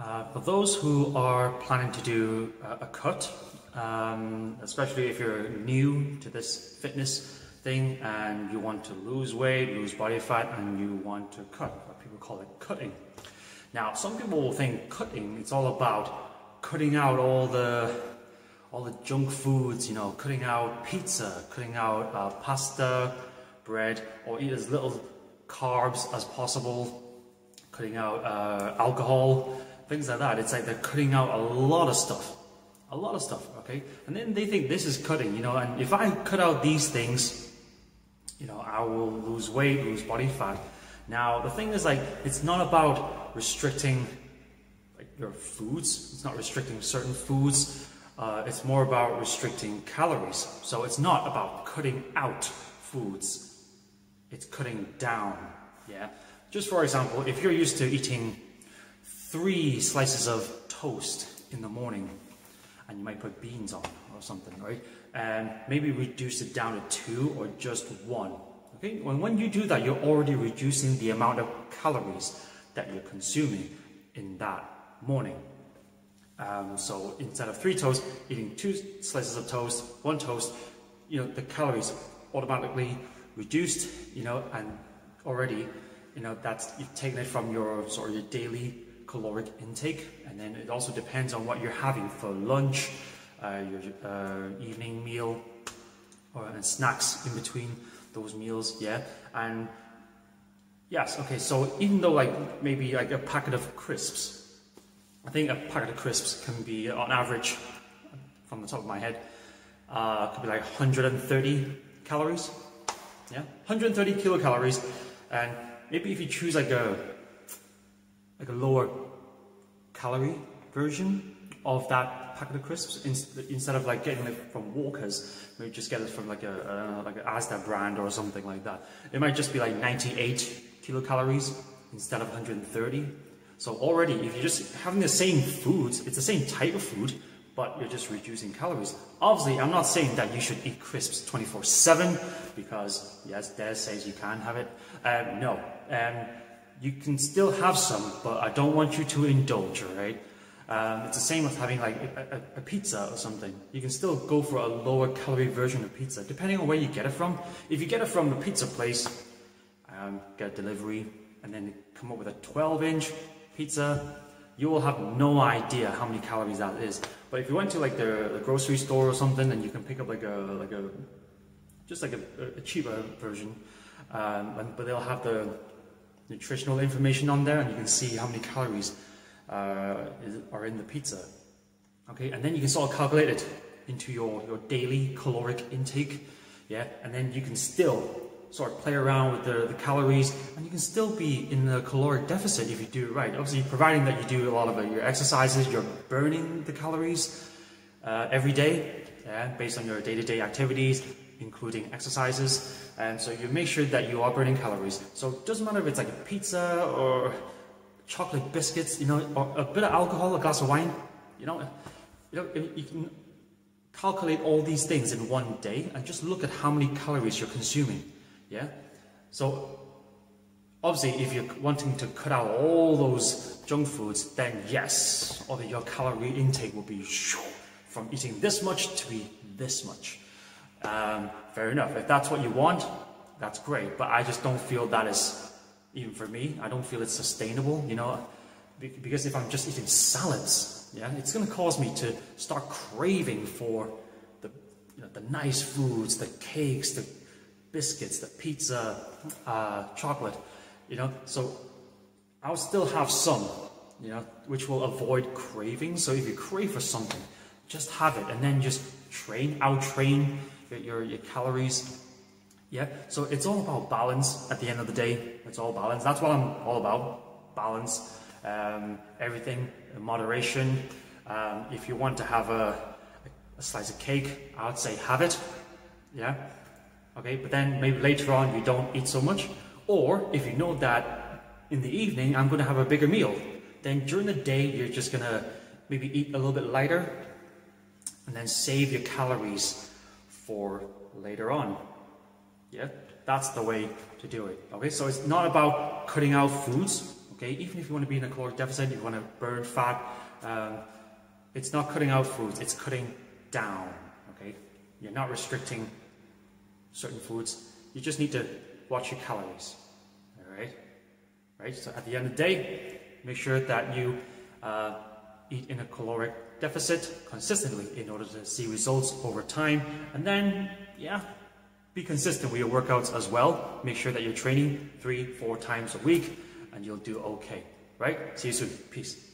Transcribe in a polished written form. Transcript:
For those who are planning to do a cut, especially if you're new to this fitness thing and you want to lose weight, lose body fat, and you want to cut, what people call it cutting. Now, some people will think cutting, it's all about cutting out all the junk foods, you know, cutting out pizza, cutting out pasta, bread, or eat as little carbs as possible, cutting out alcohol, things like that. It's like they're cutting out a lot of stuff, okay? And then they think this is cutting, you know, and if I cut out these things, you know, I will lose weight, lose body fat. Now, the thing is, like, it's not about restricting like your foods. It's not restricting certain foods. It's more about restricting calories. So it's not about cutting out foods. It's cutting down, yeah? Just for example, if you're used to eating 3 slices of toast in the morning, and you might put beans on or something, right? And maybe reduce it down to 2 or just 1. Okay, when you do that, you're already reducing the amount of calories that you're consuming in that morning. So instead of 3 toasts, eating 2 slices of toast, 1 toast, you know, the calories automatically reduced, you know, and already, you know, that's, you've taken it from your sort of your daily caloric intake. And then it also depends on what you're having for lunch, your evening meal, and snacks in between those meals, yeah. And yes, okay, so even though like maybe like a packet of crisps, I think a packet of crisps can be on average, from the top of my head, could be like 130 calories, yeah, 130 kilocalories. And maybe if you choose like a lower calorie version of that packet of crisps, instead of like getting it from Walker's, maybe just get it from like a Asda brand or something like that. It might just be like 98 kilocalories instead of 130. So already, if you're just having the same foods, it's the same type of food, but you're just reducing calories. Obviously, I'm not saying that you should eat crisps 24/7, because yes, Des says you can have it. No, you can still have some, but I don't want you to indulge, right? It's the same with having like a pizza or something. You can still go for a lower calorie version of pizza, depending on where you get it from. If you get it from the pizza place, get a delivery, and then come up with a 12-inch pizza, you will have no idea how many calories that is. But if you went to like the grocery store or something, and you can pick up like a cheaper version, but they'll have the nutritional information on there, and you can see how many calories are in the pizza. Okay, and then you can sort of calculate it into your daily caloric intake, yeah, and then you can still sort of play around with the calories, and you can still be in a caloric deficit if you do it right. Obviously, providing that you do a lot of your exercises, you're burning the calories every day, yeah, based on your day-to-day activities, including exercises, and so you make sure that you are burning calories. So it doesn't matter if it's like a pizza or chocolate biscuits, you know, or a bit of alcohol, a glass of wine, you know, you can calculate all these things in one day and just look at how many calories you're consuming, yeah? So obviously, if you're wanting to cut out all those junk foods, then yes, your calorie intake will be from eating this much to be this much. Fair enough. If that's what you want, that's great. But I just don't feel that is, even for me, I don't feel it's sustainable, you know, because if I'm just eating salads, yeah, it's going to cause me to start craving for the nice foods, the cakes, the biscuits, the pizza, chocolate, you know. So I'll still have some, you know, which will avoid cravings. So if you crave for something, just have it, and then just out-train your calories. Yeah, so it's all about balance at the end of the day. It's all balance. That's what I'm all about, balance. Everything in moderation. If you want to have a slice of cake, I would say have it. Yeah, okay, but then maybe later on you don't eat so much. Or if you know that in the evening I'm going to have a bigger meal, then during the day you're just going to maybe eat a little bit lighter, and then save your calories for later on. Yeah, that's the way to do it. Okay, so it's not about cutting out foods. okay? Even if you want to be in a caloric deficit, you want to burn fat, it's not cutting out foods, it's cutting down, okay? You're not restricting certain foods, you just need to watch your calories, all right? Right, so at the end of the day, make sure that you eat in a caloric deficit consistently in order to see results over time. And then, yeah, be consistent with your workouts as well. Make sure that you're training 3-4 times a week and you'll do okay, right? See you soon. Peace.